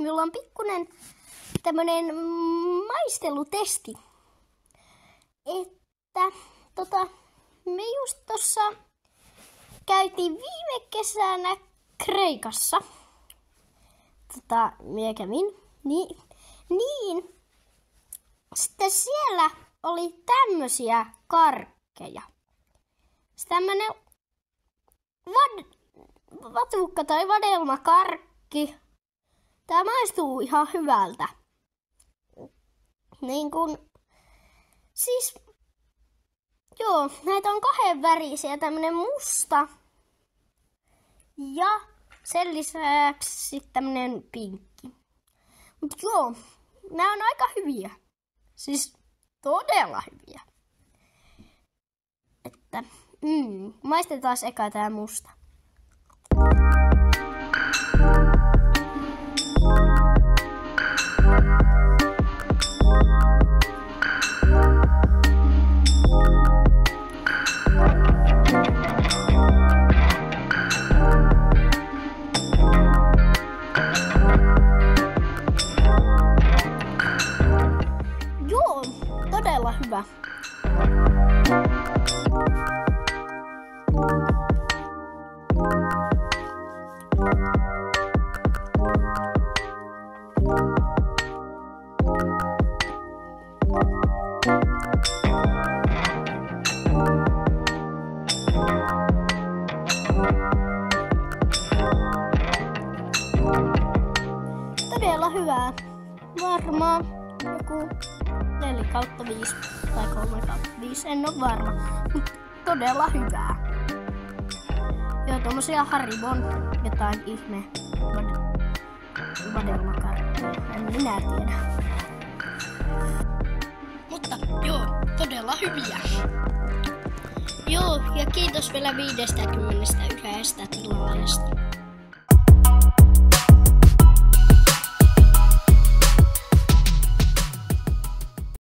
minulla on pikkunen tämmönen maistelutesti. Että me just tossa käytiin viime kesänä Kreikassa. Minä kävin. Niin. Sitten siellä oli tämmösiä karkkeja. Sitten tämmönen vatukka tai vadelmakarkki. Tää maistuu ihan hyvältä. Niin kun, siis, joo, näitä on 2 värisiä, tämmönen musta ja sen lisäksi sitten tämmönen pinkki. Mut joo, nää on aika hyviä. Siis todella hyviä. Että, maistetaan eka tää musta. Joo, todella hyvä. Todella hyvää. Varmaan joku 4/5 tai 3/5, en oo varma. Mut todella hyvää. Joo, tommosia Haribon jotain ihme vadelmakarkkeja. En minä tiedä. Mutta joo, todella hyviä. Joo, ja kiitos vielä 51 tilaajasta.